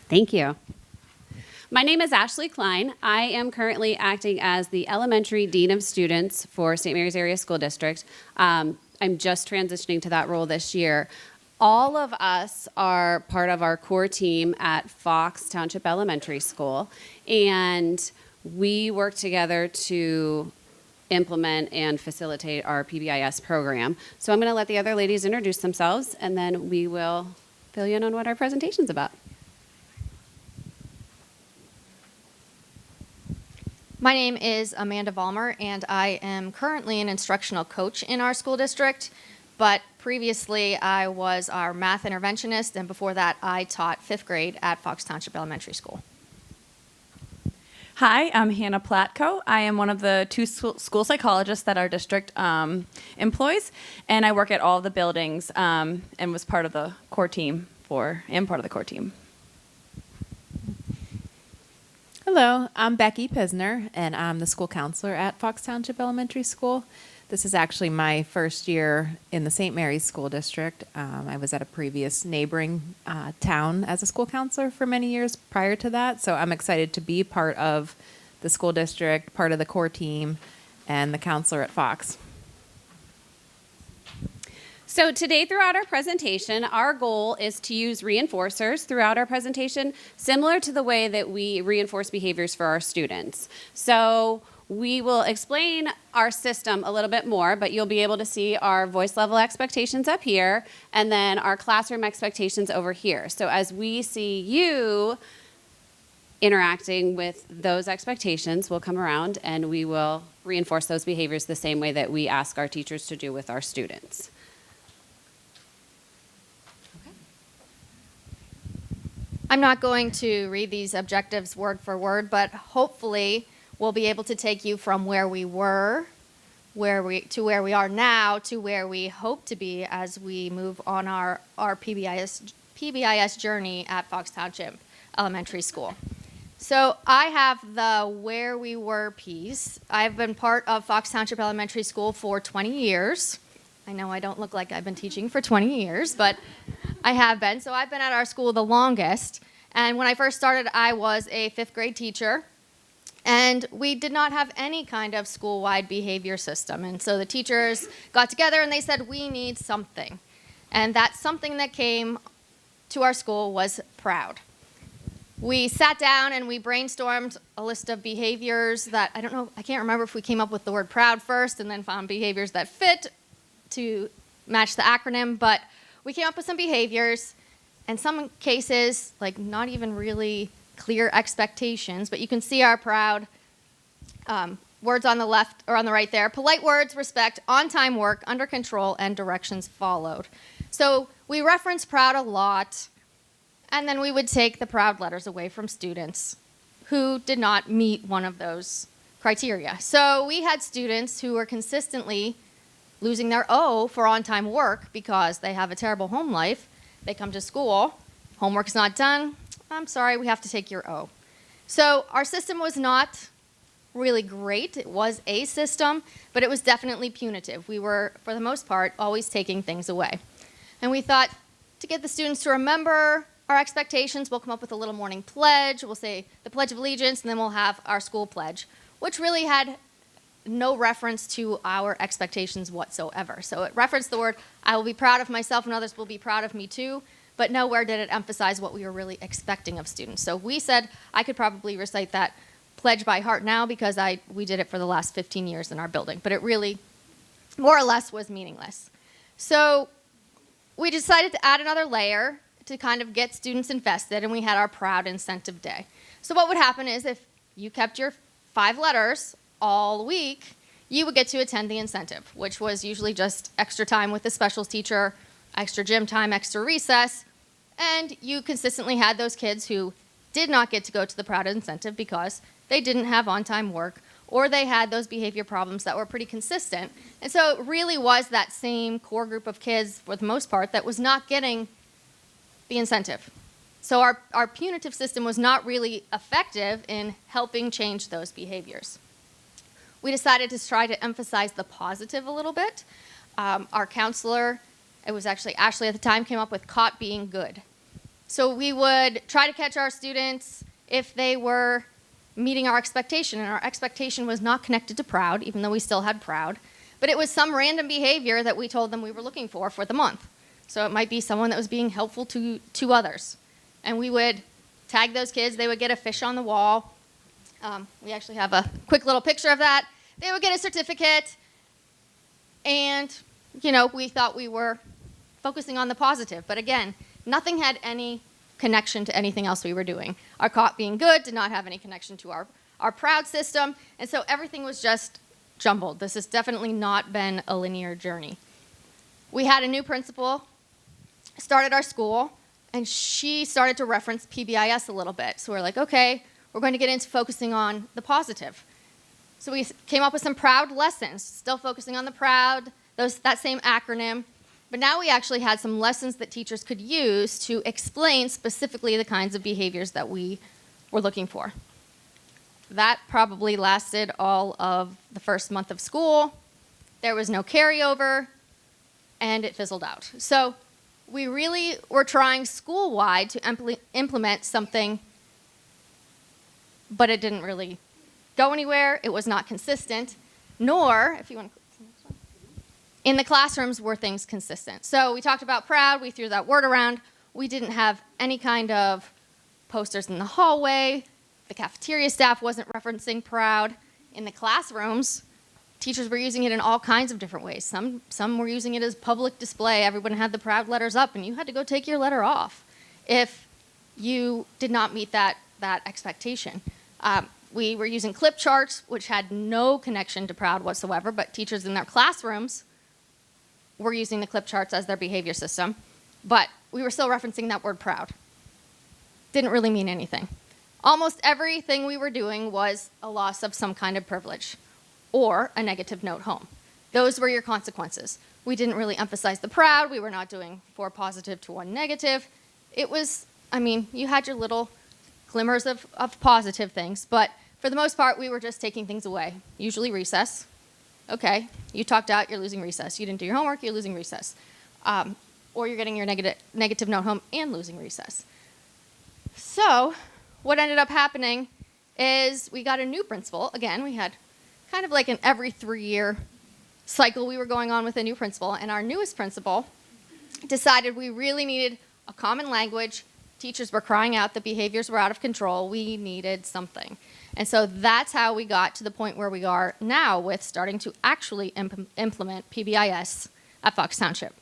Thank you. My name is Ashley Klein. I am currently acting as the Elementary Dean of Students for St. Mary's Area School District. I'm just transitioning to that role this year. All of us are part of our core team at Fox Township Elementary School, and we work together to implement and facilitate our PBIS program. So I'm going to let the other ladies introduce themselves, and then we will fill you in on what our presentation's about. My name is Amanda Vollmer, and I am currently an instructional coach in our school district, but previously I was our math interventionist, and before that I taught 5th grade at Fox Township Elementary School. Hi, I'm Hannah Platko. I am one of the 2 school psychologists that our district employs, and I work at all of the buildings and was part of the core team Hello, I'm Becky Pisner, and I'm the school counselor at Fox Township Elementary School. This is actually my first year in the St. Mary's School District. I was at a previous neighboring town as a school counselor for many years prior to that, so I'm excited to be part of the school district, part of the core team, and the counselor at Fox. So today throughout our presentation, our goal is to use reinforcers throughout our presentation, similar to the way that we reinforce behaviors for our students. So we will explain our system a little bit more, but you'll be able to see our voice level expectations up here, and then our classroom expectations over here. So as we see you interacting with those expectations, we'll come around and we will reinforce those behaviors the same way that we ask our teachers to do with our students. I'm not going to read these objectives word for word, but hopefully we'll be able to take you from where we were, to where we are now, to where we hope to be as we move on our PBIS journey at Fox Township Elementary School. So I have the where we were piece. I've been part of Fox Township Elementary School for 20 years. I know I don't look like I've been teaching for 20 years, but I have been. So I've been at our school the longest. And when I first started, I was a 5th grade teacher. And we did not have any kind of school-wide behavior system. And so the teachers got together and they said, we need something. And that something that came to our school was PROUD. We sat down and we brainstormed a list of behaviors that, I can't remember if we came up with the word PROUD first and then found behaviors that fit to match the acronym, but we came up with some behaviors, and some cases, like not even really clear expectations, but you can see our PROUD words on the left or on the right there. Polite words, respect, on-time work, under control, and directions followed. So we reference PROUD a lot, and then we would take the PROUD letters away from students who did not meet one of those criteria. So we had students who were consistently losing their O for on-time work because they have a terrible home life. They come to school, homework's not done, I'm sorry, we have to take your O. So our system was not really great. It was a system, but it was definitely punitive. We were, for the most part, always taking things away. And we thought, to get the students to remember our expectations, we'll come up with a little morning pledge. We'll say the Pledge of Allegiance, and then we'll have our school pledge, which really had no reference to our expectations whatsoever. So it referenced the word, I will be proud of myself and others will be proud of me too, but nowhere did it emphasize what we were really expecting of students. So we said I could probably recite that pledge by heart now because we did it for the last 15 years in our building, but it really more or less was meaningless. So we decided to add another layer to kind of get students invested, and we had our Proud Incentive Day. So what would happen is if you kept your 5 letters all week, you would get to attend the incentive, which was usually just extra time with the specials teacher, extra gym time, extra recess, and you consistently had those kids who did not get to go to the Proud Incentive because they didn't have on-time work or they had those behavior problems that were pretty consistent. And so it really was that same core group of kids, for the most part, that was not getting the incentive. So our punitive system was not really effective in helping change those behaviors. We decided to try to emphasize the positive a little bit. Our counselor, it was actually Ashley at the time, came up with caught being good. So we would try to catch our students if they were meeting our expectation, and our expectation was not connected to proud, even though we still had proud, but it was some random behavior that we told them we were looking for the month. So it might be someone that was being helpful to others. And we would tag those kids. They would get a fish on the wall. We actually have a quick little picture of that. They would get a certificate. And, we thought we were focusing on the positive. But again, nothing had any connection to anything else we were doing. Our COP being good did not have any connection to our proud system. And so everything was just jumbled. This has definitely not been a linear journey. We had a new principal start at our school, and she started to reference PBIS a little bit. So we're like, okay, we're going to get into focusing on the positive. So we came up with some proud lessons, still focusing on the proud, that same acronym. But now we actually had some lessons that teachers could use to explain specifically the kinds of behaviors that we were looking for. That probably lasted all of the first month of school. There was no carryover, and it fizzled out. So we really were trying school-wide to implement something, but it didn't really go anywhere. It was not consistent, nor, if you want to, in the classrooms were things consistent. So we talked about proud. We threw that word around. We didn't have any kind of posters in the hallway. The cafeteria staff wasn't referencing proud. In the classrooms, teachers were using it in all kinds of different ways. Some were using it as public display. Everyone had the proud letters up, and you had to go take your letter off if you did not meet that expectation. We were using clip charts, which had no connection to proud whatsoever, but teachers in their classrooms were using the clip charts as their behavior system. But we were still referencing that word proud. Didn't really mean anything. Almost everything we were doing was a loss of some kind of privilege or a negative note home. Those were your consequences. We didn't really emphasize the proud. We were not doing 4 positive to 1 negative. It was, you had your little glimmers of positive things, but for the most part, we were just taking things away. Usually recess. Okay, you talked out, you're losing recess. You didn't do your homework, you're losing recess. Or you're getting your negative note home and losing recess. So what ended up happening is we got a new principal. Again, we had kind of like an every 3-year cycle we were going on with a new principal, and our newest principal decided we really needed a common language. Teachers were crying out, the behaviors were out of control, we needed something. And so that's how we got to the point where we are now with starting to actually implement PBIS at Fox Township.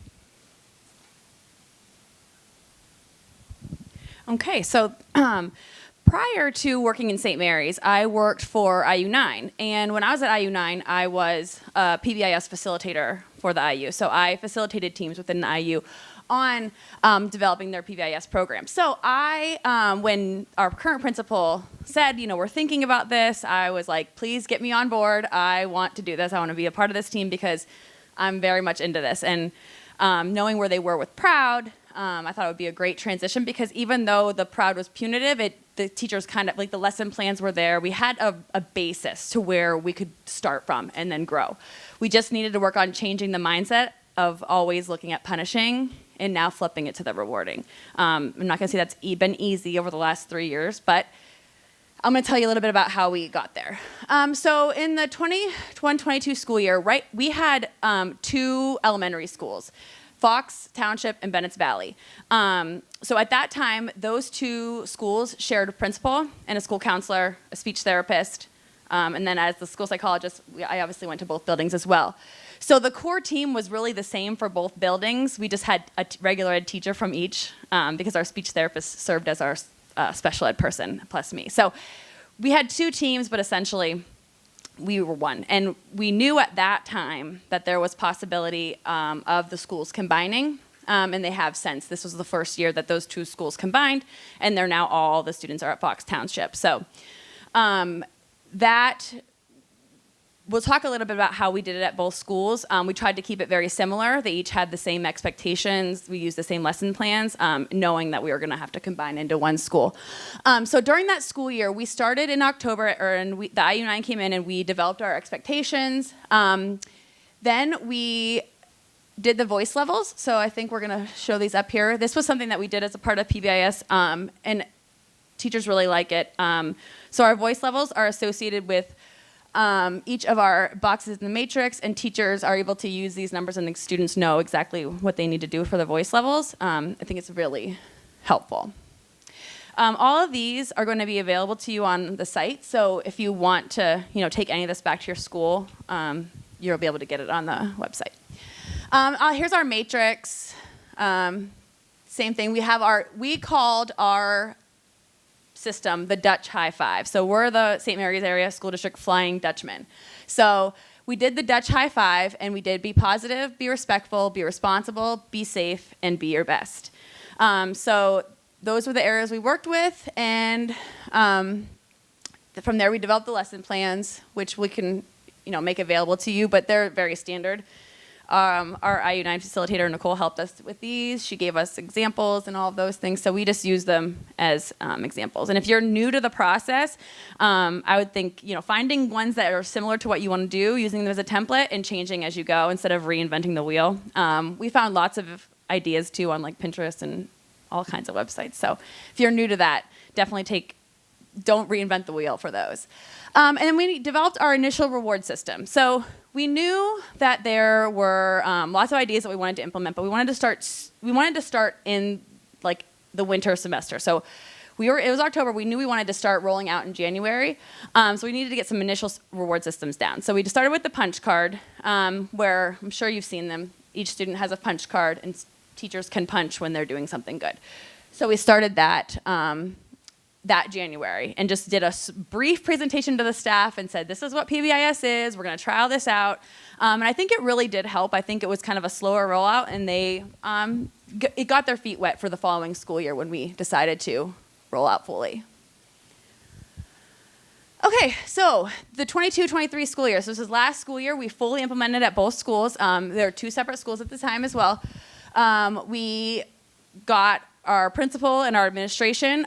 Okay, so prior to working in St. Mary's, I worked for IU9. And when I was at IU9, I was a PBIS facilitator for the IU. So I facilitated teams within the IU on developing their PBIS program. So when our current principal said, we're thinking about this, I was like, please get me on board. I want to do this. I want to be a part of this team because I'm very much into this. And knowing where they were with Proud, I thought it would be a great transition because even though the Proud was punitive, the teachers kind of, like the lesson plans were there. We had a basis to where we could start from and then grow. We just needed to work on changing the mindset of always looking at punishing and now flipping it to the rewarding. I'm not going to say that's been easy over the last 3 years, but I'm going to tell you a little bit about how we got there. So in the 21-22 school year, we had 2 elementary schools, Fox Township and Bennett's Valley. So at that time, those 2 schools shared a principal and a school counselor, a speech therapist, and then as the school psychologist, I obviously went to both buildings as well. So the core team was really the same for both buildings. We just had a regular ed teacher from each because our speech therapist served as our special ed person plus me. So we had 2 teams, but essentially we were one. And we knew at that time that there was possibility of the schools combining, and they have since. This was the first year that those 2 schools combined, and they're now all the students are at Fox Township. So we'll talk a little bit about how we did it at both schools. We tried to keep it very similar. They each had the same expectations. We used the same lesson plans, knowing that we were going to have to combine into one school. So during that school year, we started in October, the IU9 came in and we developed our expectations. Then we did the voice levels. So I think we're going to show these up here. This was something that we did as a part of PBIS, and teachers really like it. So our voice levels are associated with each of our boxes in the matrix, and teachers are able to use these numbers, and the students know exactly what they need to do for the voice levels. I think it's really helpful. All of these are going to be available to you on the site. So if you want to, take any of this back to your school, you'll be able to get it on the website. Here's our matrix. Same thing. We called our system the Dutch High Five. So we're the St. Mary's Area School District Flying Dutchman. So we did the Dutch High Five, and we did be positive, be respectful, be responsible, be safe, and be your best. So those were the areas we worked with, and from there we developed the lesson plans, which we can make available to you, but they're very standard. Our IU9 facilitator, Nicole, helped us with these. She gave us examples and all of those things, so we just use them as examples. And if you're new to the process, I would think finding ones that are similar to what you want to do, using them as a template, and changing as you go instead of reinventing the wheel. We found lots of ideas too on like Pinterest and all kinds of websites. So if you're new to that, definitely don't reinvent the wheel for those. And then we developed our initial reward system. So we knew that there were lots of ideas that we wanted to implement, but we wanted to start in like the winter semester. So it was October. We knew we wanted to start rolling out in January. So we needed to get some initial reward systems down. So we just started with the punch card, where I'm sure you've seen them. Each student has a punch card, and teachers can punch when they're doing something good. So we started that January and just did a brief presentation to the staff and said, this is what PBIS is. We're going to trial this out. And I think it really did help. I think it was kind of a slower rollout, and it got their feet wet for the following school year when we decided to roll out fully. Okay, so the 22-23 school year. So this is last school year. We fully implemented at both schools. There are 2 separate schools at the time as well. We got our principal and our administration.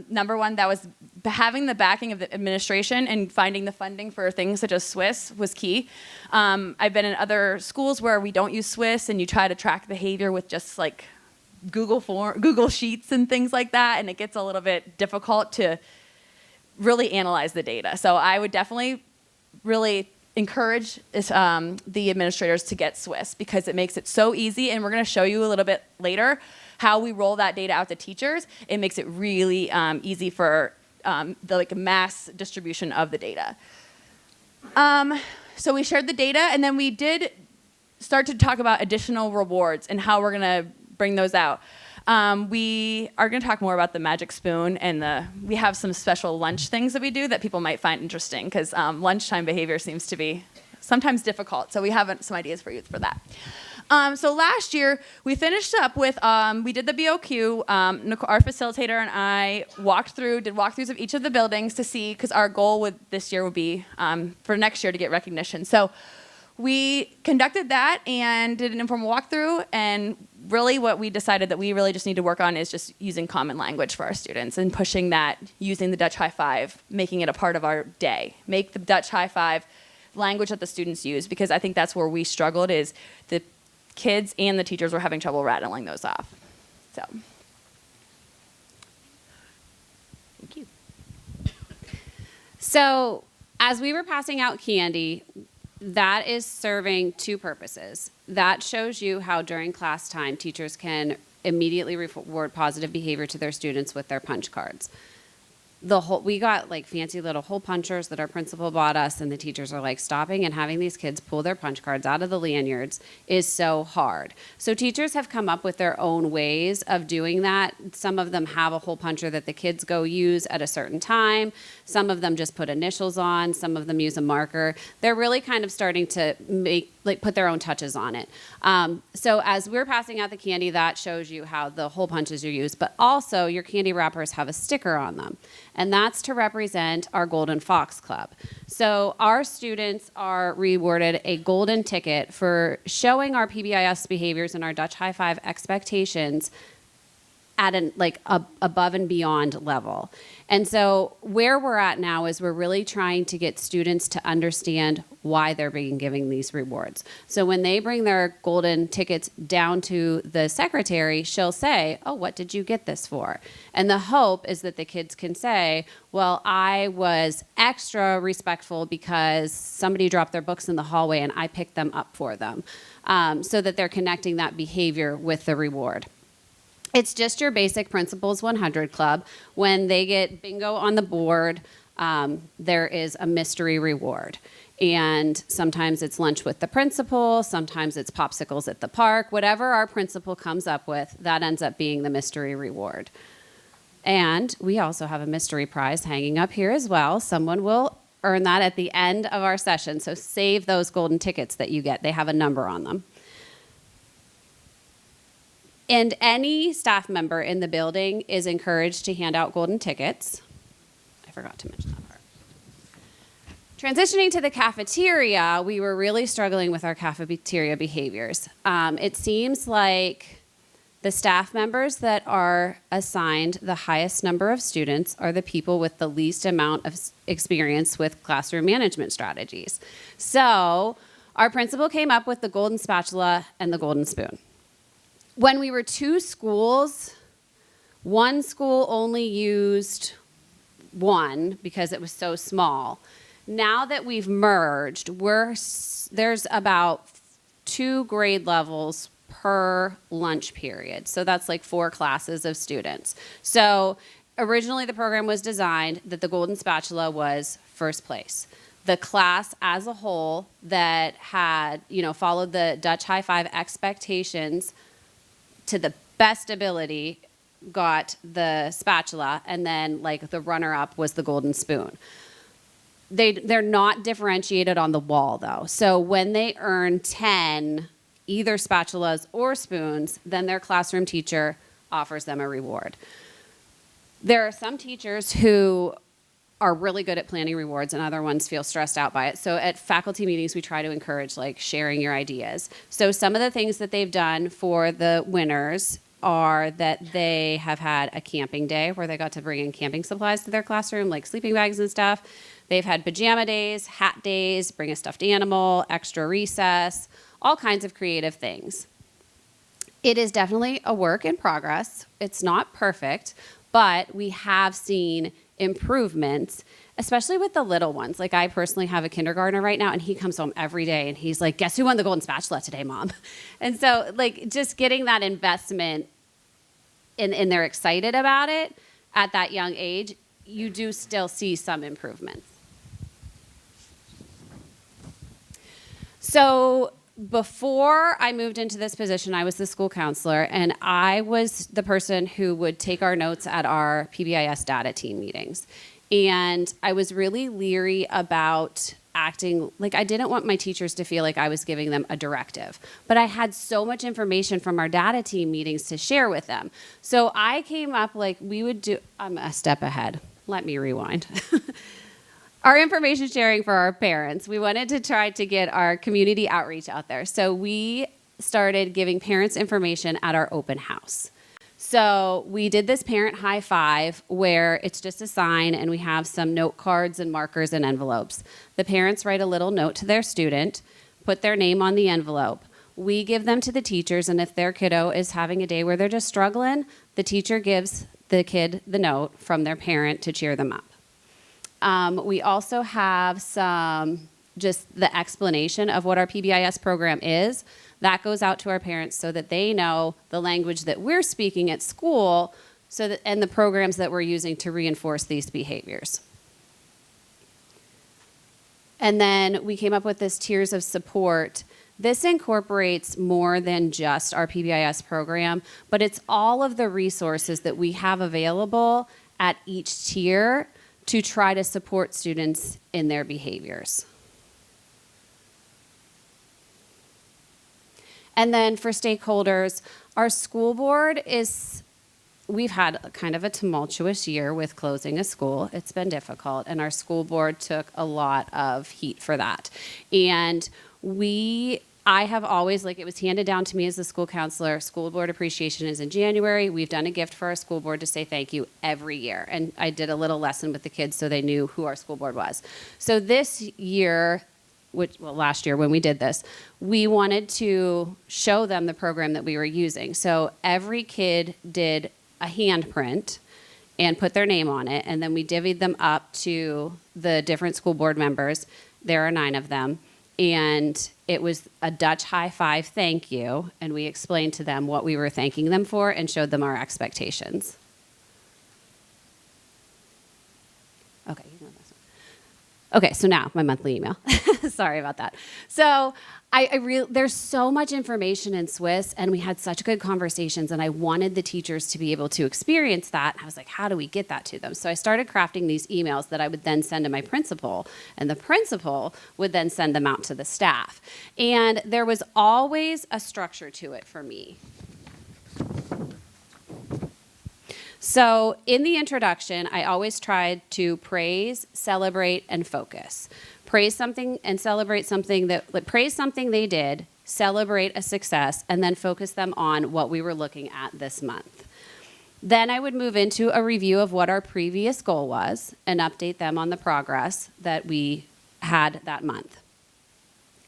Number one, that was having the backing of the administration and finding the funding for things such as Swiss was key. I've been in other schools where we don't use Swiss, and you try to track behavior with just like Google Sheets and things like that, and it gets a little bit difficult to really analyze the data. So I would definitely really encourage the administrators to get Swiss, because it makes it so easy, and we're going to show you a little bit later how we roll that data out to teachers. It makes it really easy for the mass distribution of the data. So we shared the data, and then we did start to talk about additional rewards and how we're going to bring those out. We are going to talk more about the magic spoon, and we have some special lunch things that we do that people might find interesting, because lunchtime behavior seems to be sometimes difficult. So we have some ideas for you for that. So last year, we finished up with, we did the BOQ. Our facilitator and I did walkthroughs of each of the buildings to see, because our goal this year would be for next year to get recognition. So we conducted that and did an informal walkthrough, and really what we decided that we really just need to work on is just using common language for our students and pushing that, using the Dutch High Five, making it a part of our day. Make the Dutch High Five language that the students use, because I think that's where we struggled, is the kids and the teachers were having trouble rattling those off. So, thank you. So as we were passing out candy, that is serving 2 purposes. That shows you how during class time teachers can immediately reward positive behavior to their students with their punch cards. We got like fancy little hole punchers that our principal bought us, and the teachers are like, stopping and having these kids pull their punch cards out of the lanyards is so hard. So teachers have come up with their own ways of doing that. Some of them have a hole puncher that the kids go use at a certain time. Some of them just put initials on. Some of them use a marker. They're really kind of starting to put their own touches on it. So as we're passing out the candy, that shows you how the hole punches are used, but also your candy wrappers have a sticker on them. And that's to represent our Golden Fox Club. So our students are rewarded a golden ticket for showing our PBIS behaviors and our Dutch High Five expectations at an above and beyond level. And so where we're at now is we're really trying to get students to understand why they're being given these rewards. So when they bring their golden tickets down to the secretary, she'll say, "Oh, what did you get this for?" And the hope is that the kids can say, "Well, I was extra respectful because somebody dropped their books in the hallway and I picked them up for them," so that they're connecting that behavior with the reward. It's just your basic Principles 100 Club. When they get bingo on the board, there is a mystery reward. And sometimes it's lunch with the principal, sometimes it's popsicles at the park. Whatever our principal comes up with, that ends up being the mystery reward. And we also have a mystery prize hanging up here as well. Someone will earn that at the end of our session. So save those golden tickets that you get. They have a number on them. And any staff member in the building is encouraged to hand out golden tickets. I forgot to mention that part. Transitioning to the cafeteria, we were really struggling with our cafeteria behaviors. It seems like the staff members that are assigned the highest number of students are the people with the least amount of experience with classroom management strategies. So our principal came up with the golden spatula and the golden spoon. When we were two schools, one school only used one because it was so small. Now that we've merged, there's about 2 grade levels per lunch period. So that's like 4 classes of students. So originally the program was designed that the golden spatula was first place. The class as a whole that had, followed the Dutch high five expectations to the best ability got the spatula, and then the runner-up was the golden spoon. They're not differentiated on the wall though. So when they earn 10 either spatulas or spoons, then their classroom teacher offers them a reward. There are some teachers who are really good at planning rewards and other ones feel stressed out by it. So at faculty meetings, we try to encourage sharing your ideas. So some of the things that they've done for the winners are that they have had a camping day where they got to bring in camping supplies to their classroom, like sleeping bags and stuff. They've had pajama days, hat days, bring a stuffed animal, extra recess, all kinds of creative things. It is definitely a work in progress. It's not perfect, but we have seen improvements, especially with the little ones. I personally have a kindergartner right now, and he comes home every day and he's like, "Guess who won the golden spatula today, Mom?" And so just getting that investment and they're excited about it at that young age, you do still see some improvements. So before I moved into this position, I was the school counselor, and I was the person who would take our notes at our PBIS data team meetings. And I was really leery about acting I didn't want my teachers to feel like I was giving them a directive. But I had so much information from our data team meetings to share with them. So I came up I'm a step ahead. Let me rewind. Our information sharing for our parents. We wanted to try to get our community outreach out there. So we started giving parents information at our open house. So we did this parent high five where it's just a sign and we have some note cards and markers and envelopes. The parents write a little note to their student, put their name on the envelope. We give them to the teachers, and if their kiddo is having a day where they're just struggling, the teacher gives the kid the note from their parent to cheer them up. We also have just the explanation of what our PBIS program is. That goes out to our parents so that they know the language that we're speaking at school and the programs that we're using to reinforce these behaviors. And then we came up with this tiers of support. This incorporates more than just our PBIS program, but it's all of the resources that we have available at each tier to try to support students in their behaviors. And then for stakeholders, our school board we've had kind of a tumultuous year with closing a school. It's been difficult, and our school board took a lot of heat for that. And we I have always, like, it was handed down to me as a school counselor. School board appreciation is in January. We've done a gift for our school board to say thank you every year. And I did a little lesson with the kids so they knew who our school board was. So this year, last year when we did this, we wanted to show them the program that we were using. So every kid did a handprint and put their name on it. And then we divvied them up to the different school board members. There are 9 of them. And it was a Dutch high five thank you, and we explained to them what we were thanking them for and showed them our expectations. Okay, you know this one. Okay, so now my monthly email. Sorry about that. So there's so much information in Swiss, and we had such good conversations, and I wanted the teachers to be able to experience that. I was like, how do we get that to them? So I started crafting these emails that I would then send to my principal, and the principal would then send them out to the staff. And there was always a structure to it for me. So in the introduction, I always tried to praise, celebrate, and focus. Praise something and celebrate something praise something they did, celebrate a success, and then focus them on what we were looking at this month. Then I would move into a review of what our previous goal was and update them on the progress that we had that month.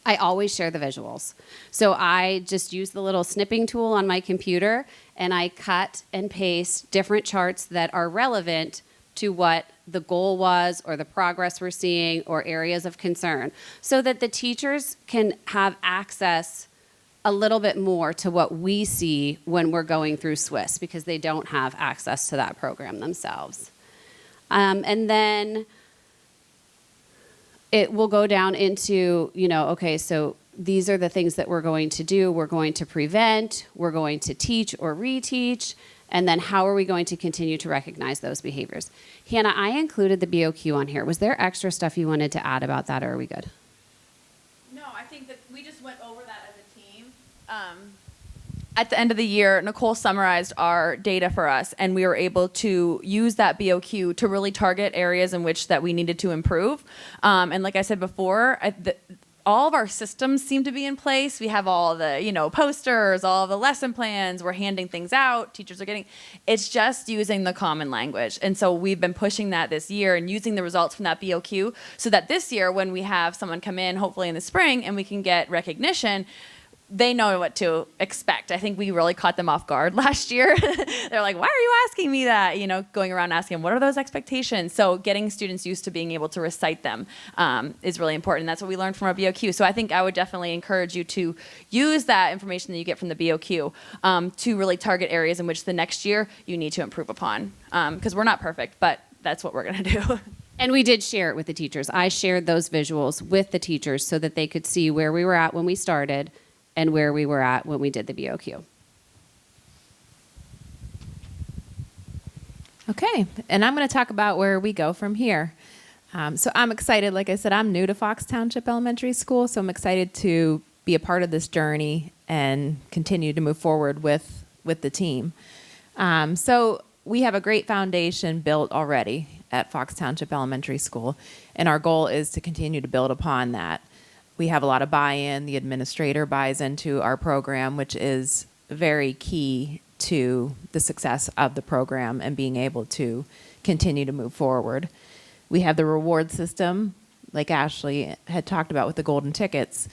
I always share the visuals. So I just use the little snipping tool on my computer, and I cut and paste different charts that are relevant to what the goal was or the progress we're seeing or areas of concern, so that the teachers can have access a little bit more to what we see when we're going through Swiss, because they don't have access to that program themselves. And then it will go down into, okay, so these are the things that we're going to do. We're going to prevent, we're going to teach or reteach, and then how are we going to continue to recognize those behaviors? Hannah, I included the BOQ on here. Was there extra stuff you wanted to add about that, or are we good? No, I think that we just went over that as a team. At the end of the year, Nicole summarized our data for us, and we were able to use that BOQ to really target areas in which that we needed to improve. And like I said before, all of our systems seem to be in place. We have all the, posters, all the lesson plans. We're handing things out. Teachers are getting. It's just using the common language. And so we've been pushing that this year and using the results from that BOQ so that this year, when we have someone come in, hopefully in the spring, and we can get recognition, they know what to expect. I think we really caught them off guard last year. They're like, why are you asking me that? Going around asking them, what are those expectations? So getting students used to being able to recite them is really important. That's what we learned from our BOQ. So I think I would definitely encourage you to use that information that you get from the BOQ to really target areas in which the next year you need to improve upon. Because we're not perfect, but that's what we're going to do. And we did share it with the teachers. I shared those visuals with the teachers so that they could see where we were at when we started and where we were at when we did the BOQ. Okay, and I'm going to talk about where we go from here. So I'm excited. Like I said, I'm new to Fox Township Elementary School, so I'm excited to be a part of this journey and continue to move forward with the team. So we have a great foundation built already at Fox Township Elementary School, and our goal is to continue to build upon that. We have a lot of buy-in. The administrator buys into our program, which is very key to the success of the program and being able to continue to move forward. We have the reward system, like Ashley had talked about with the golden tickets,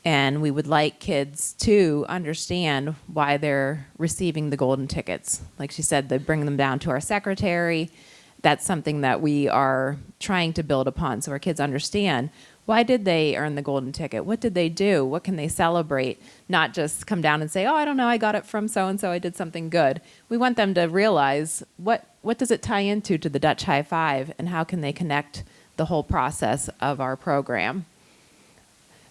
and we would like kids to understand why they're receiving the golden tickets. Like she said, they bring them down to our secretary. That's something that we are trying to build upon so our kids understand, why did they earn the golden ticket? What did they do? What can they celebrate? Not just come down and say, oh, I don't know, I got it from so-and-so, I did something good. We want them to realize what does it tie into to the Dutch high five, and how can they connect the whole process of our program.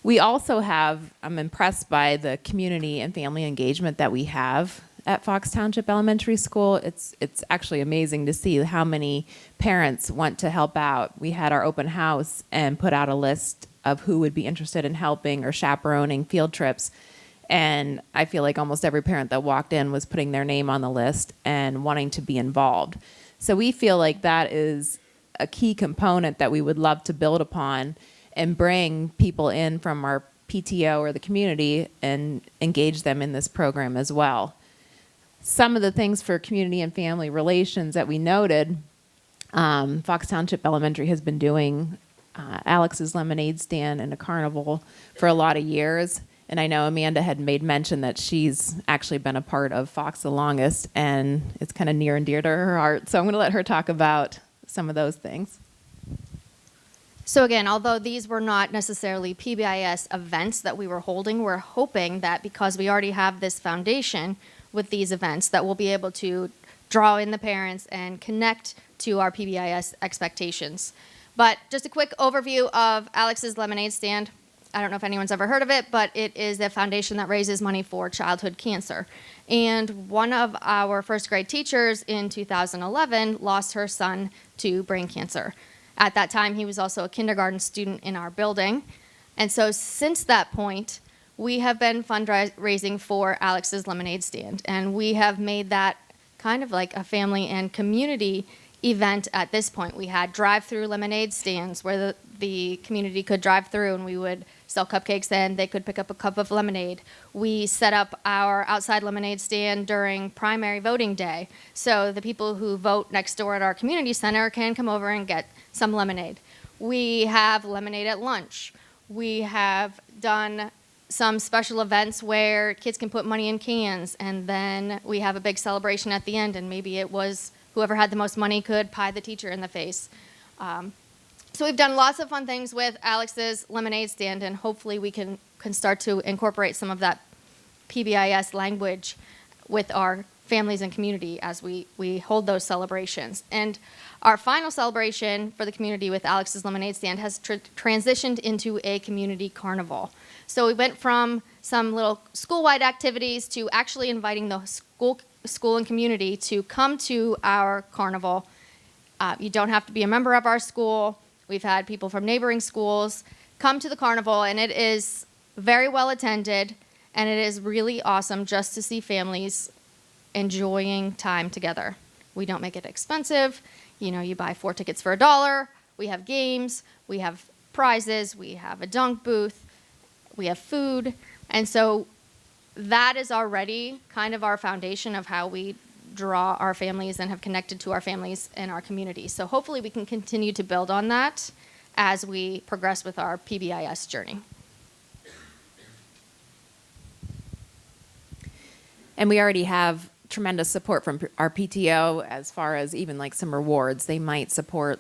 We also have, I'm impressed by the community and family engagement that we have at Fox Township Elementary School. It's actually amazing to see how many parents want to help out. We had our open house and put out a list of who would be interested in helping or chaperoning field trips. And I feel like almost every parent that walked in was putting their name on the list and wanting to be involved. So we feel like that is a key component that we would love to build upon and bring people in from our PTO or the community and engage them in this program as well. Some of the things for community and family relations that we noted, Fox Township Elementary has been doing Alex's Lemonade Stand and a carnival for a lot of years. And I know Amanda had made mention that she's actually been a part of Fox the longest, and it's kind of near and dear to her heart. So I'm going to let her talk about some of those things. So again, although these were not necessarily PBIS events that we were holding, we're hoping that because we already have this foundation with these events, that we'll be able to draw in the parents and connect to our PBIS expectations. But just a quick overview of Alex's Lemonade Stand. I don't know if anyone's ever heard of it, but it is a foundation that raises money for childhood cancer. And one of our first grade teachers in 2011 lost her son to brain cancer. At that time, he was also a kindergarten student in our building. And so since that point, we have been fundraising for Alex's Lemonade Stand. And we have made that kind of like a family and community event at this point. We had drive-through lemonade stands where the community could drive through and we would sell cupcakes and they could pick up a cup of lemonade. We set up our outside lemonade stand during primary voting day. So the people who vote next door at our community center can come over and get some lemonade. We have lemonade at lunch. We have done some special events where kids can put money in cans, and then we have a big celebration at the end, and maybe it was whoever had the most money could pie the teacher in the face. So we've done lots of fun things with Alex's Lemonade Stand, and hopefully we can start to incorporate some of that PBIS language with our families and community as we hold those celebrations. And our final celebration for the community with Alex's Lemonade Stand has transitioned into a community carnival. So we went from some little school-wide activities to actually inviting the school and community to come to our carnival. You don't have to be a member of our school. We've had people from neighboring schools come to the carnival, and it is very well attended, and it is really awesome just to see families enjoying time together. We don't make it expensive. You buy 4 tickets for $1. We have games, we have prizes, we have a dunk booth, we have food. And so that is already kind of our foundation of how we draw our families and have connected to our families and our community. So hopefully we can continue to build on that as we progress with our PBIS journey. And we already have tremendous support from our PTO as far as even like some rewards. They might support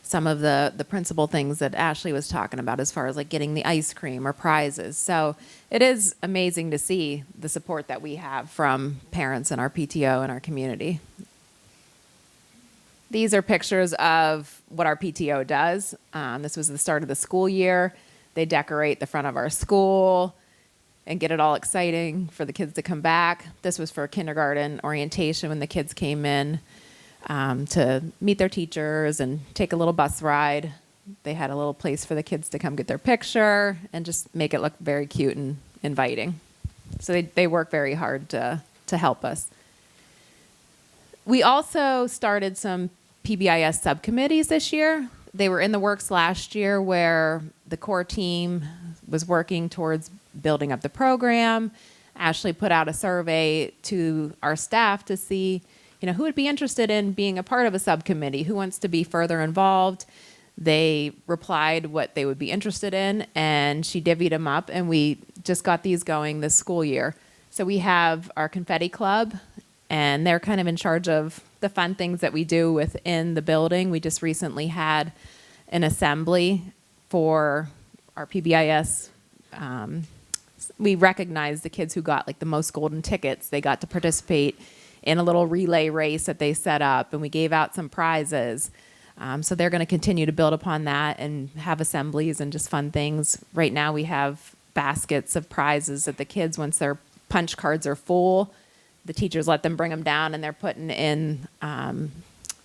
some of the principal things that Ashley was talking about as far as like getting the ice cream or prizes. So it is amazing to see the support that we have from parents and our PTO and our community. These are pictures of what our PTO does. This was the start of the school year. They decorate the front of our school and get it all exciting for the kids to come back. This was for kindergarten orientation when the kids came in to meet their teachers and take a little bus ride. They had a little place for the kids to come get their picture and just make it look very cute and inviting. So they work very hard to help us. We also started some PBIS subcommittees this year. They were in the works last year where the core team was working towards building up the program. Ashley put out a survey to our staff to see, who would be interested in being a part of a subcommittee, who wants to be further involved. They replied what they would be interested in, and she divvied them up, and we just got these going this school year. So we have our confetti club, and they're kind of in charge of the fun things that we do within the building. We just recently had an assembly for our PBIS. We recognized the kids who got like the most golden tickets. They got to participate in a little relay race that they set up, and we gave out some prizes. So they're going to continue to build upon that and have assemblies and just fun things. Right now we have baskets of prizes that the kids, once their punch cards are full, the teachers let them bring them down, and they're putting in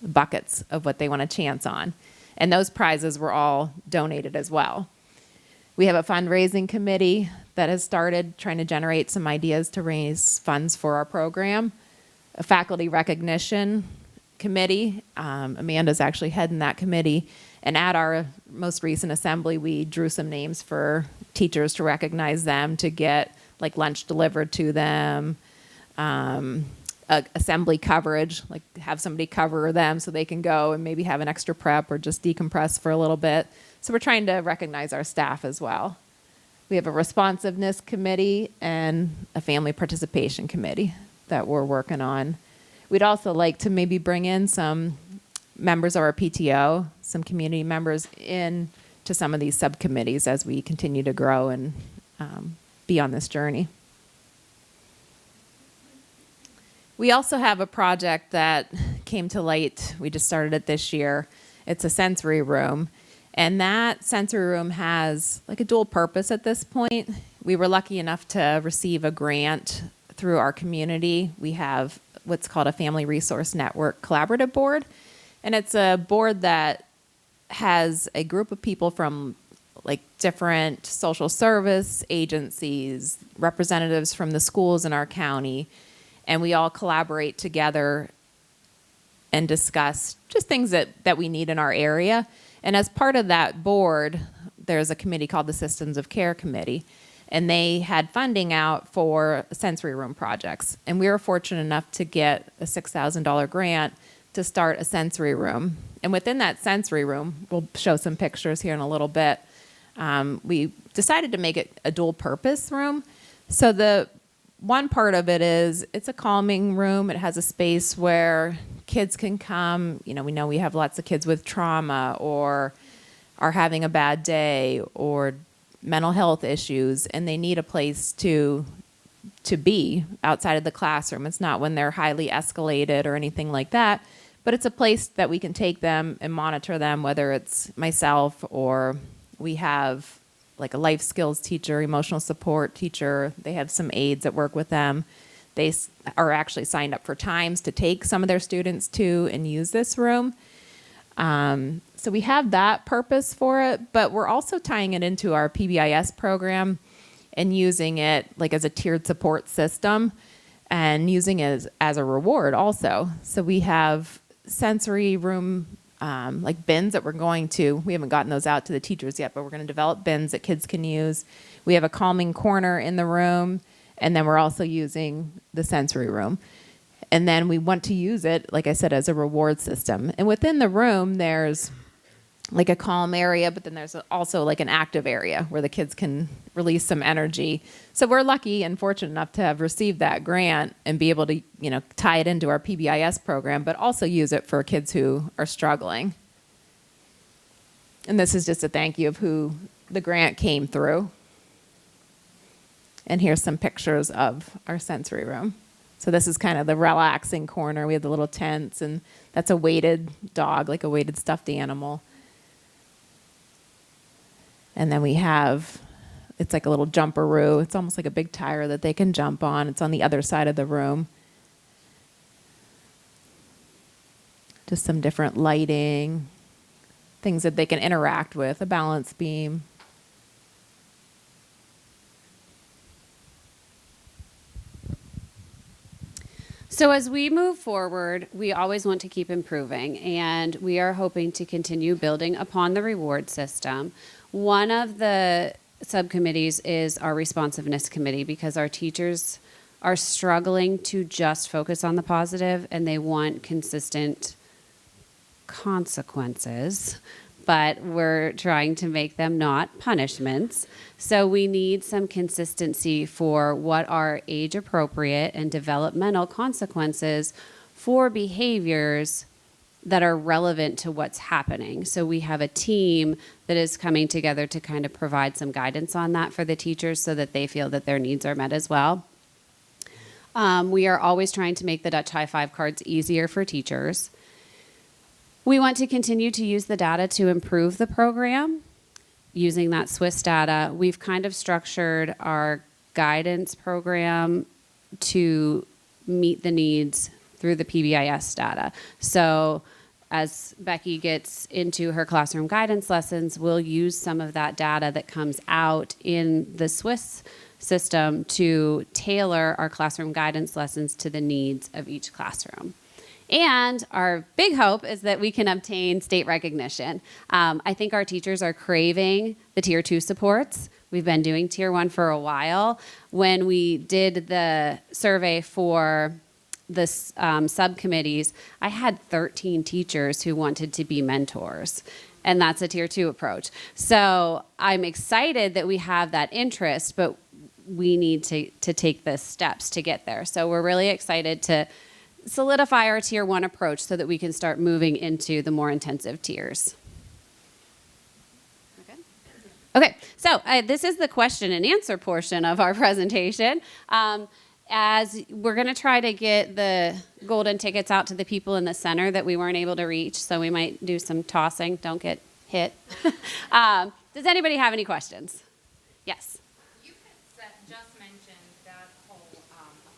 buckets of what they want to chance on. And those prizes were all donated as well. We have a fundraising committee that has started trying to generate some ideas to raise funds for our program. A faculty recognition committee. Amanda's actually heading that committee. And at our most recent assembly, we drew some names for teachers to recognize them, to get like lunch delivered to them, assembly coverage, like have somebody cover them so they can go and maybe have an extra prep or just decompress for a little bit. So we're trying to recognize our staff as well. We have a responsiveness committee and a family participation committee that we're working on. We'd also like to maybe bring in some members of our PTO, some community members in to some of these subcommittees as we continue to grow and be on this journey. We also have a project that came to light. We just started it this year. It's a sensory room. And that sensory room has like a dual purpose at this point. We were lucky enough to receive a grant through our community. We have what's called a Family Resource Network Collaborative Board. And it's a board that has a group of people from like different social service agencies, representatives from the schools in our county, and we all collaborate together and discuss just things that we need in our area. And as part of that board, there's a committee called the Systems of Care Committee, and they had funding out for sensory room projects. And we were fortunate enough to get a $6,000 grant to start a sensory room. And within that sensory room, we'll show some pictures here in a little bit, we decided to make it a dual purpose room. So the one part of it is it's a calming room. It has a space where kids can come. You know we have lots of kids with trauma or are having a bad day or mental health issues, and they need a place to be outside of the classroom. It's not when they're highly escalated or anything like that, but it's a place that we can take them and monitor them, whether it's myself or we have like a life skills teacher, emotional support teacher. They have some aides that work with them. They are actually signed up for times to take some of their students to and use this room. So we have that purpose for it, but we're also tying it into our PBIS program and using it like as a tiered support system and using it as a reward also. So we have sensory room like bins that we haven't gotten those out to the teachers yet, but we're going to develop bins that kids can use. We have a calming corner in the room, and then we're also using the sensory room. And then we want to use it, like I said, as a reward system. And within the room, there's like a calm area, but then there's also like an active area where the kids can release some energy. So we're lucky and fortunate enough to have received that grant and be able to, tie it into our PBIS program, but also use it for kids who are struggling. And this is just a thank you of who the grant came through. And here's some pictures of our sensory room. So this is kind of the relaxing corner. We have the little tents, and that's a weighted dog, like a weighted stuffed animal. And then we have, it's like a little jumperoo. It's almost like a big tire that they can jump on. It's on the other side of the room. Just some different lighting, things that they can interact with, a balance beam. So as we move forward, we always want to keep improving, and we are hoping to continue building upon the reward system. One of the subcommittees is our responsiveness committee, because our teachers are struggling to just focus on the positive, and they want consistent consequences, but we're trying to make them not punishments. So we need some consistency for what are age appropriate and developmental consequences for behaviors that are relevant to what's happening. So we have a team that is coming together to kind of provide some guidance on that for the teachers so that they feel that their needs are met as well. We are always trying to make the Dutch High Five cards easier for teachers. We want to continue to use the data to improve the program. Using that Swiss data, we've kind of structured our guidance program to meet the needs through the PBIS data. So as Becky gets into her classroom guidance lessons, we'll use some of that data that comes out in the Swiss system to tailor our classroom guidance lessons to the needs of each classroom. And our big hope is that we can obtain state recognition. I think our teachers are craving the Tier 2 supports. We've been doing Tier 1 for a while. When we did the survey for the subcommittees, I had 13 teachers who wanted to be mentors. And that's a Tier 2 approach. So I'm excited that we have that interest, but we need to take the steps to get there. So we're really excited to solidify our Tier 1 approach so that we can start moving into the more intensive tiers. Okay, so this is the question and answer portion of our presentation. As we're going to try to get the golden tickets out to the people in the center that we weren't able to reach, so we might do some tossing. Don't get hit. Does anybody have any questions? Yes. You had just mentioned that whole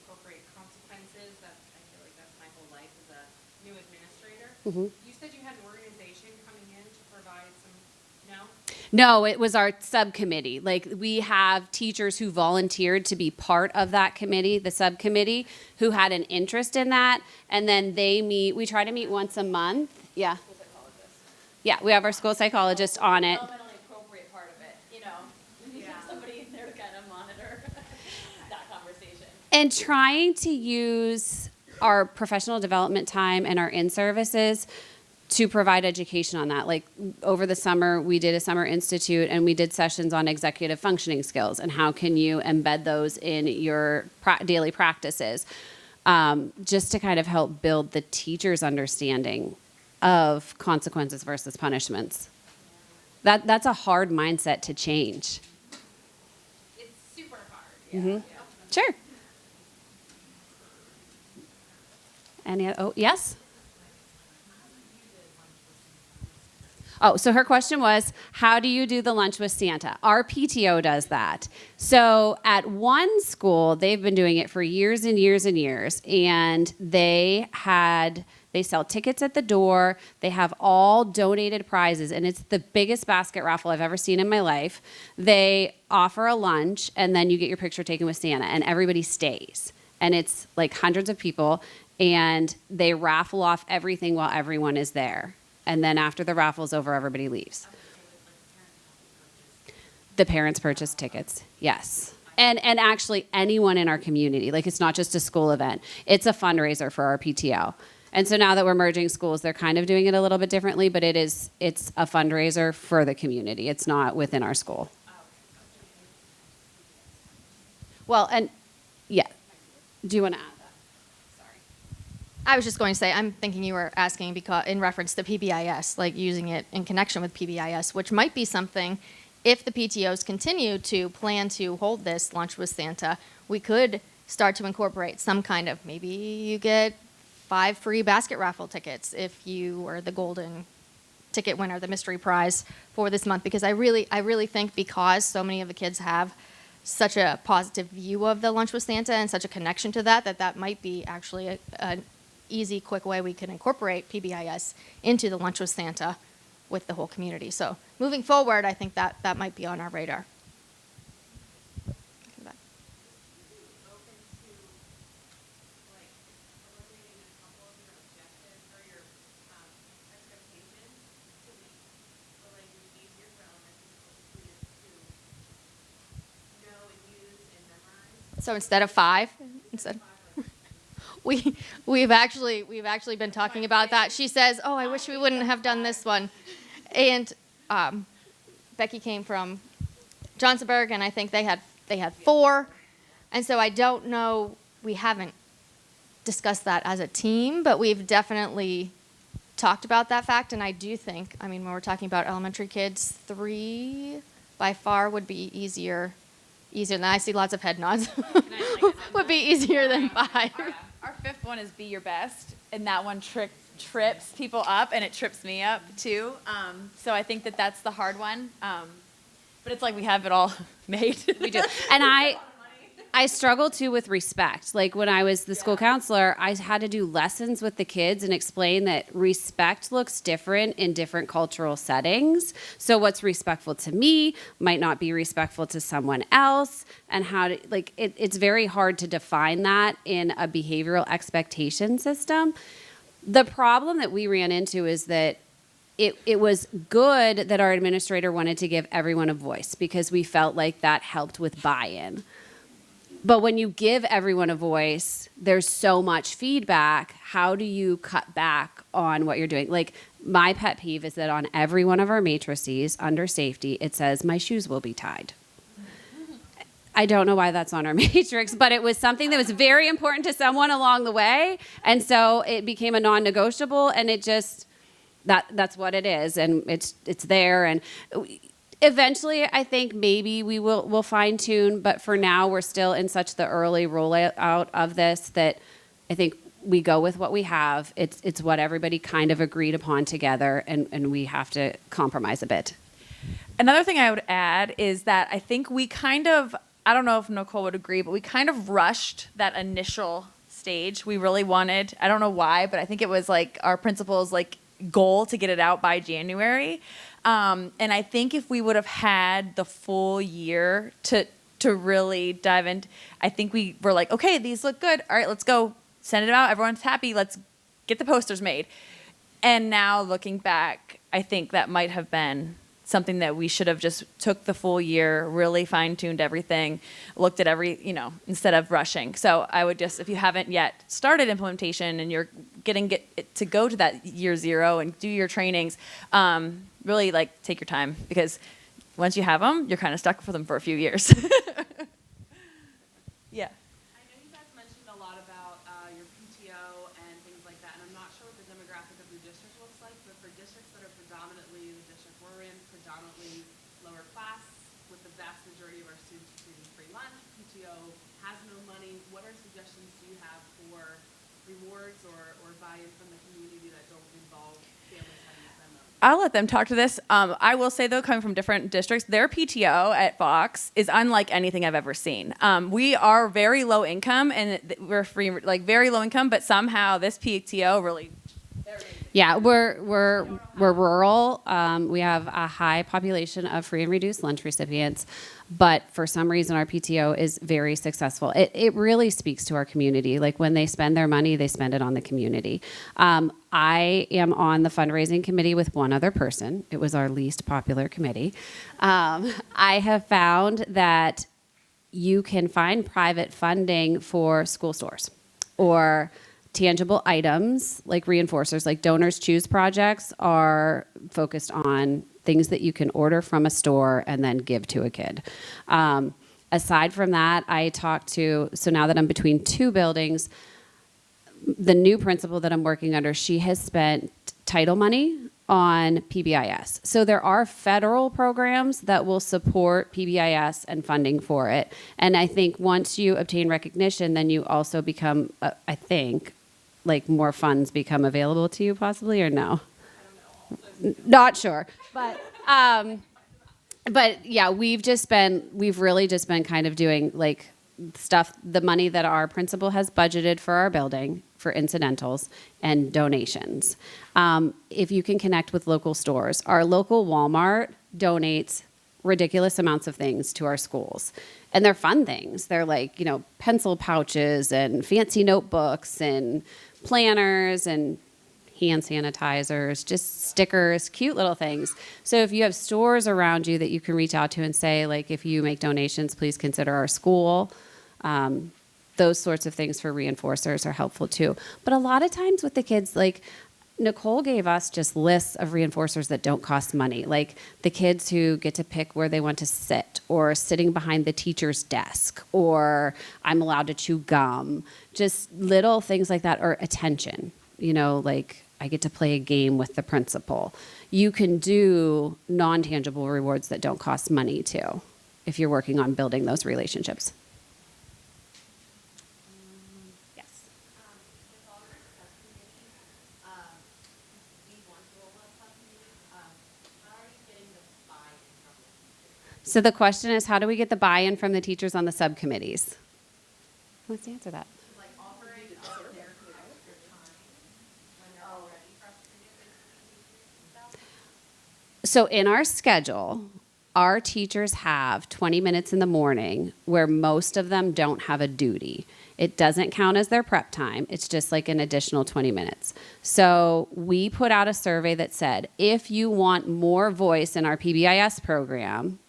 appropriate consequences. That I feel like that's my whole life as a new administrator. Mm-hmm. You said you had an organization coming in to provide some. No. No, it was our subcommittee. Like, we have teachers who volunteered to be part of that committee, the subcommittee, who had an interest in that. And then they meet, we try to meet once a month. Yeah. Yeah, we have our school psychologist on it. Developmentally appropriate part of it, you know. We need somebody in there to kind of monitor that conversation. And trying to use our professional development time and our in-services to provide education on that. Like, over the summer, we did a summer institute and we did sessions on executive functioning skills and how can you embed those in your daily practices, just to kind of help build the teacher's understanding of consequences versus punishments. That's a hard mindset to change. It's super hard. Yeah. Mm-hmm. Yeah. Sure. Yes? Oh, so her question was, how do you do the lunch with Santa? Our PTO does that. So at one school, they've been doing it for years and years and years, and they sell tickets at the door. They have all donated prizes, and it's the biggest basket raffle I've ever seen in my life. They offer a lunch, and then you get your picture taken with Santa, and everybody stays. And it's like hundreds of people, and they raffle off everything while everyone is there. And then after the raffle's over, everybody leaves. The parents purchase tickets, yes. And actually anyone in our community, like, it's not just a school event. It's a fundraiser for our PTO. And so now that we're merging schools, they're kind of doing it a little bit differently, but it's a fundraiser for the community. It's not within our school. Well, and yeah, do you want to add that? Sorry. I was just going to say, I'm thinking you were asking because in reference to PBIS, like using it in connection with PBIS, which might be something, if the PTOs continue to plan to hold this lunch with Santa, we could start to incorporate some kind of, maybe you get 5 free basket raffle tickets if you are the golden ticket winner, the mystery prize for this month. Because I really think because so many of the kids have such a positive view of the lunch with Santa and such a connection to that might be actually an easy, quick way we can incorporate PBIS into the lunch with Santa with the whole community. So moving forward, I think that might be on our radar. So instead of 5, we've actually been talking about that. She says, "Oh, I wish we wouldn't have done this one," and Becky came from Johnsonburg, and I think they had 4, and so I don't know. We haven't discussed that as a team, but we've definitely talked about that fact, and I do think, I mean, when we're talking about elementary kids, 3 by far would be easier than, I see lots of head nods, would be easier than 5. Our 5th one is Be Your Best, and that one trips people up, and it trips me up too. So I think that's the hard one. But it's like we have it all made. We do. And I struggle too with respect. Like, when I was the school counselor, I had to do lessons with the kids and explain that respect looks different in different cultural settings. So what's respectful to me might not be respectful to someone else, and how to, like, it's very hard to define that in a behavioral expectation system. The problem that we ran into is that it was good that our administrator wanted to give everyone a voice because we felt like that helped with buy-in. But when you give everyone a voice, there's so much feedback. How do you cut back on what you're doing? Like, my pet peeve is that on every one of our matrices under safety, it says, "My shoes will be tied." I don't know why that's on our matrix, but it was something that was very important to someone along the way. And so it became a non-negotiable, and it just, that's what it is. And it's there. And eventually, I think maybe we'll fine tune, but for now, we're still in such the early rollout of this that I think we go with what we have. It's what everybody kind of agreed upon together, and we have to compromise a bit. Another thing I would add is that I think we kind of, I don't know if Nicole would agree, but we kind of rushed that initial stage. We really wanted, I don't know why, but I think it was like our principal's like goal to get it out by January. And I think if we would have had the full year to really dive in, I think we were like, okay, these look good. All right, let's go send it out. Everyone's happy. Let's get the posters made. And now looking back, I think that might have been something that we should have just took the full year, really fine-tuned everything, looked at every, instead of rushing. So I would just, if you haven't yet started implementation and you're getting it to go to that year zero and do your trainings, really like take your time, because once you have them, you're kind of stuck for them for a few years. Yeah. I know you guys mentioned a lot about your PTO and things like that, and I'm not sure what the demographic of your district looks like, but for districts that are predominantly, the district we're in, predominantly lower class, with the vast majority of our students receiving free lunch, PTO has no money, what are suggestions do you have for rewards or buy-in from the community that don't involve families having to spend money? I'll let them talk to this. I will say, though, coming from different districts, their PTO at Fox is unlike anything I've ever seen. We are very low income, and we're free, like very low income, but somehow this PTO really. Yeah, we're rural. We have a high population of free and reduced lunch recipients, but for some reason our PTO is very successful. It really speaks to our community. Like, when they spend their money, they spend it on the community. I am on the fundraising committee with one other person. It was our least popular committee. I have found that you can find private funding for school stores or tangible items like reinforcers, like Donors Choose projects are focused on things that you can order from a store and then give to a kid. Aside from that, so now that I'm between two buildings, the new principal that I'm working under, she has spent title money on PBIS. So there are federal programs that will support PBIS and funding for it. And I think once you obtain recognition, then you also become, I think, like more funds become available to you possibly, or no? I don't know. Not sure. But yeah, we've really just been kind of doing like stuff, the money that our principal has budgeted for our building for incidentals and donations. If you can connect with local stores, our local Walmart donates ridiculous amounts of things to our schools. And they're fun things. They're like, pencil pouches and fancy notebooks and planners and hand sanitizers, just stickers, cute little things. So if you have stores around you that you can reach out to and say, like, if you make donations, please consider our school. Those sorts of things for reinforcers are helpful too. But a lot of times with the kids, like, Nicole gave us just lists of reinforcers that don't cost money, like the kids who get to pick where they want to sit, or sitting behind the teacher's desk, or I'm allowed to chew gum, just little things like that, or attention, like I get to play a game with the principal. You can do non-tangible rewards that don't cost money too, if you're working on building those relationships. So the question is, how do we get the buy-in from the teachers on the subcommittees? Who wants to answer that? Like offering up their time when they're already frustrated with. So in our schedule, our teachers have 20 minutes in the morning where most of them don't have a duty. It doesn't count as their prep time. It's just like an additional 20 minutes. So we put out a survey that said, if you want more voice in our PBIS program,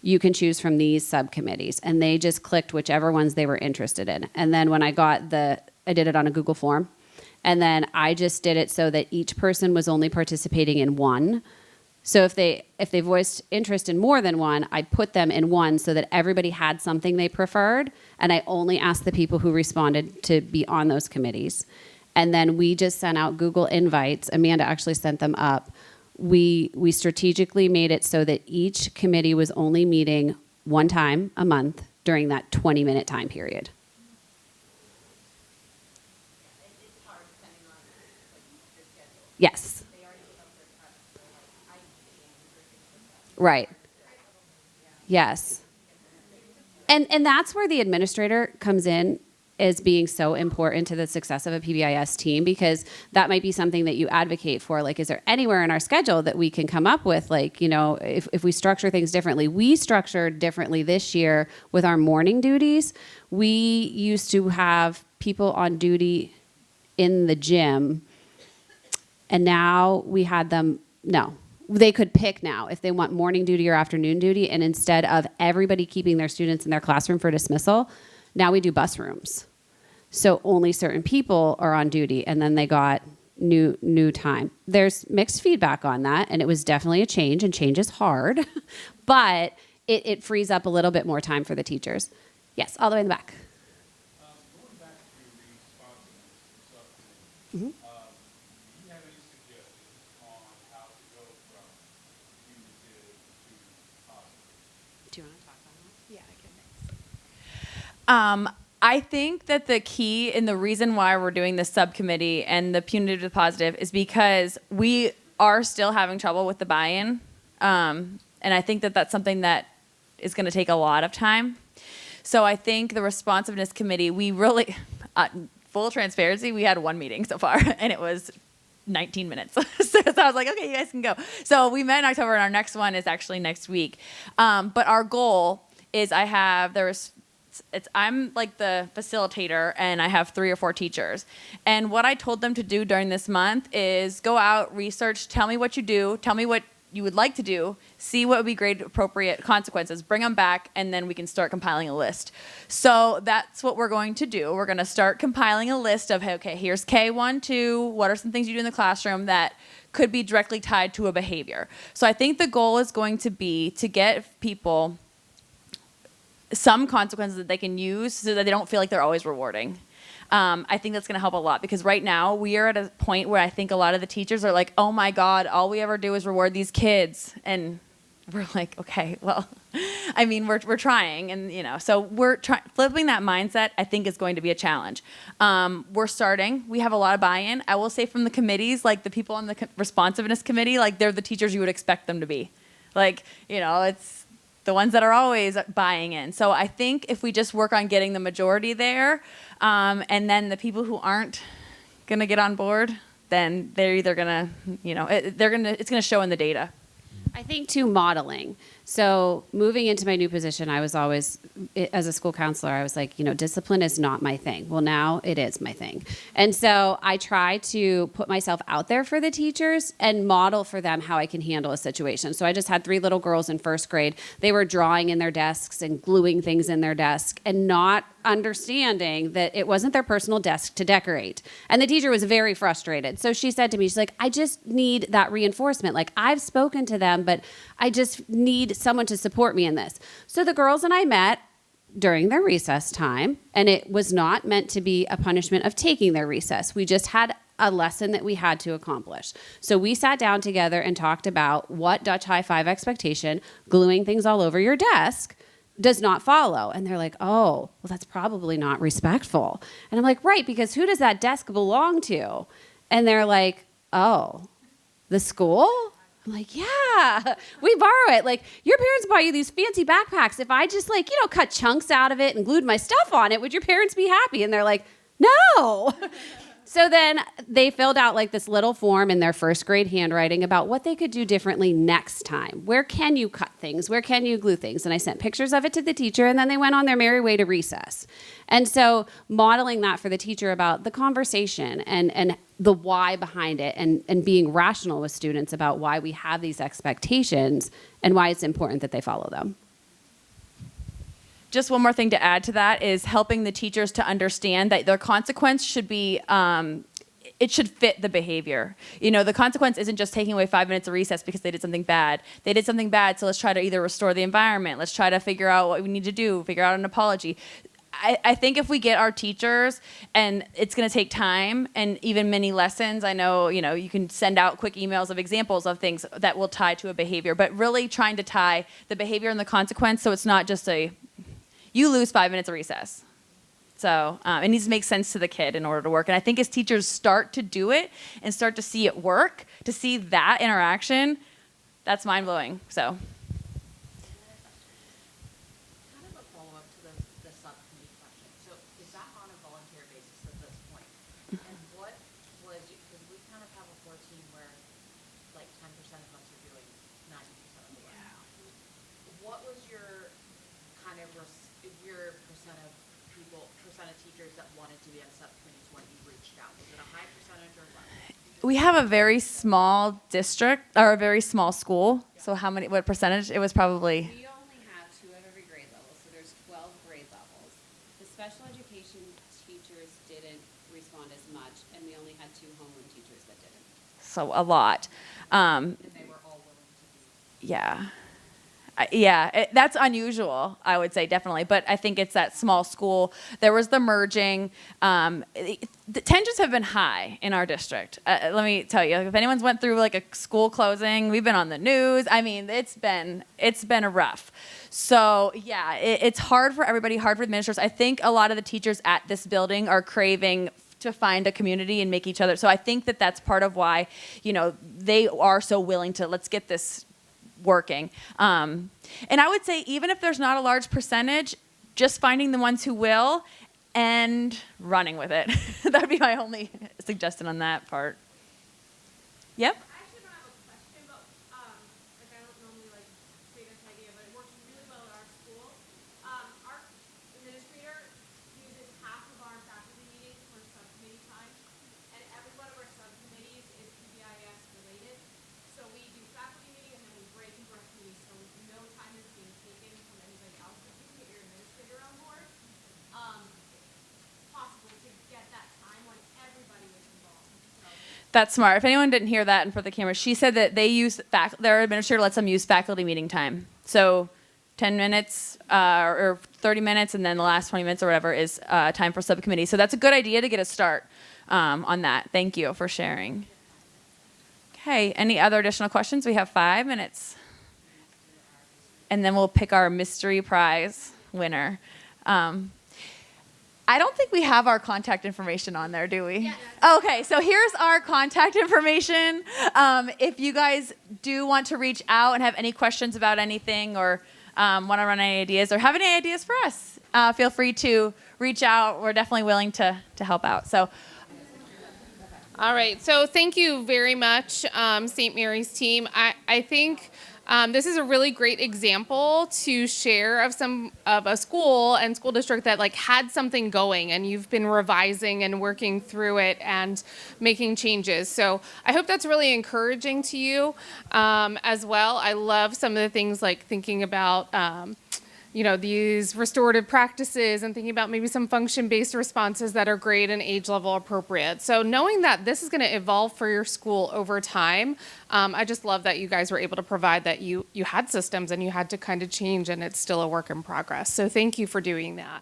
you can choose from these subcommittees. And they just clicked whichever ones they were interested in. And then when I did it on a Google form. And then I just did it so that each person was only participating in one. So if they voiced interest in more than one, I put them in one so that everybody had something they preferred, and I only asked the people who responded to be on those committees. And then we just sent out Google invites. Amanda actually sent them up. We strategically made it so that each committee was only meeting one time a month during that 20-minute time period. Yes. Right. Yes. And that's where the administrator comes in as being so important to the success of a PBIS team, because that might be something that you advocate for. Like, is there anywhere in our schedule that we can come up with, like, you know, if we structure things differently? We structured differently this year with our morning duties. We used to have people on duty in the gym, and now we had them, no. They could pick now if they want morning duty or afternoon duty, and instead of everybody keeping their students in their classroom for dismissal, now we do bus rooms. So only certain people are on duty, and then they got new time. There's mixed feedback on that, and it was definitely a change, and change is hard, but it frees up a little bit more time for the teachers. Yes, all the way in the back. Going back to the responsiveness subcommittee, do you have any suggestions on how to go from punitive to positive? Do you want to talk about that? Yeah, I can. I think that the key and the reason why we're doing this subcommittee and the punitive to positive is because we are still having trouble with the buy-in. And I think that that's something that is going to take a lot of time. So I think the responsiveness committee, we really, full transparency, we had one meeting so far, and it was 19 minutes. So I was like, okay, you guys can go. So we met in October, and our next one is actually next week. But our goal is I'm like the facilitator, and I have 3 or 4 teachers. And what I told them to do during this month is go out, research, tell me what you do, tell me what you would like to do, see what would be great appropriate consequences, bring them back, and then we can start compiling a list. So that's what we're going to do. We're going to start compiling a list of, okay, here's K1, 2, what are some things you do in the classroom that could be directly tied to a behavior. So I think the goal is going to be to get people some consequences that they can use so that they don't feel like they're always rewarding. I think that's going to help a lot, because right now we are at a point where I think a lot of the teachers are like, oh my God, all we ever do is reward these kids. And we're like, okay, well, I mean, we're trying, and so we're flipping that mindset. I think is going to be a challenge. We're starting. We have a lot of buy-in. I will say from the committees, like the people on the responsiveness committee, like they're the teachers you would expect them to be. Like, it's the ones that are always buying in. So I think if we just work on getting the majority there, and then the people who aren't gonna get on board, then they're either gonna, it's gonna show in the data. I think too, modeling. So moving into my new position, I was always, as a school counselor, I was like, discipline is not my thing. Well, now it is my thing. And so I try to put myself out there for the teachers and model for them how I can handle a situation. So I just had 3 little girls in 1st grade. They were drawing in their desks and gluing things in their desk and not understanding that it wasn't their personal desk to decorate. And the teacher was very frustrated. So she said to me, she's like, I just need that reinforcement. Like, I've spoken to them, but I just need someone to support me in this. So the girls and I met during their recess time, and it was not meant to be a punishment of taking their recess. We just had a lesson that we had to accomplish. So we sat down together and talked about what Dutch high 5 expectation, gluing things all over your desk, does not follow. And they're like, oh, well, that's probably not respectful. And I'm like, right, because who does that desk belong to? And they're like, oh, the school? I'm like, yeah, we borrow it. Like, your parents buy you these fancy backpacks. If I just cut chunks out of it and glued my stuff on it, would your parents be happy? And they're like, no. So then they filled out like this little form in their first grade handwriting about what they could do differently next time. Where can you cut things? Where can you glue things? And I sent pictures of it to the teacher, and then they went on their merry way to recess. And so modeling that for the teacher about the conversation and the why behind it, and being rational with students about why we have these expectations and why it's important that they follow them. Just one more thing to add to that is helping the teachers to understand that their consequence should be, it should fit the behavior. You know, the consequence isn't just taking away 5 minutes of recess because they did something bad. They did something bad, so let's try to either restore the environment, let's try to figure out what we need to do, figure out an apology. I think if we get our teachers, and it's going to take time and even mini lessons, I know, you can send out quick emails of examples of things that will tie to a behavior, but really trying to tie the behavior and the consequence so it's not just you lose 5 minutes of recess. So it needs to make sense to the kid in order to work. And I think as teachers start to do it and start to see it work, to see that interaction, that's mind-blowing. So. Kind of a follow-up to the subcommittee question. So is that on a volunteer basis at this point? And what was, because we kind of have a 14 where like 10% of us are doing 90% of the work. What was your kind of, your percent of teachers that wanted to be on subcommittees when you reached out? Was it a high percentage or low? We have a very small district, or a very small school. So what percentage? It was probably. We only have 2 of every grade level, so there's 12 grade levels. The special education teachers didn't respond as much, and we only had 2 homeroom teachers that didn't. So a lot. And they were all willing to do Yeah. That's unusual, I would say, definitely. But I think it's that small school. There was the merging. The tensions have been high in our district. Let me tell you, if anyone's went through like a school closing, we've been on the news. I mean, it's been a rough. So yeah, it's hard for everybody, hard for administrators. I think a lot of the teachers at this building are craving to find a community and make each other. So I think that that's part of why, they are so willing to, let's get this working. And I would say even if there's not a large percentage, just finding the ones who will and running with it. That would be my only suggestion on that part. Yep. I actually don't have a question, but I don't normally say this idea, but it works really well at our school. Our administrator uses half of our faculty meetings for subcommittee time, and every one of our subcommittees is PBIS related. So we do faculty meeting, and then we break into our committee, so no time is being taken from anybody else. If you can get your administrator on board, it's possible to get that time when everybody is involved. So. That's smart. If anyone didn't hear that in front of the camera, she said that they use their administrator lets them use faculty meeting time. So 10 minutes or 30 minutes, and then the last 20 minutes or whatever is time for subcommittee. So that's a good idea to get a start on that. Thank you for sharing. Okay, any other additional questions? We have 5 minutes. And then we'll pick our mystery prize winner. I don't think we have our contact information on there, do we? Yes. Okay, so here's our contact information. If you guys do want to reach out and have any questions about anything, or want to run any ideas, or have any ideas for us, feel free to reach out. We're definitely willing to help out. So. All right, so thank you very much, St. Mary's team. I think this is a really great example to share of a school and school district that had something going, and you've been revising and working through it and making changes. So I hope that's really encouraging to you as well. I love some of the things like thinking about these restorative practices and thinking about maybe some function-based responses that are grade and age level appropriate. So knowing that this is going to evolve for your school over time, I just love that you guys were able to provide that you had systems and you had to kind of change, and it's still a work in progress. So thank you for doing that.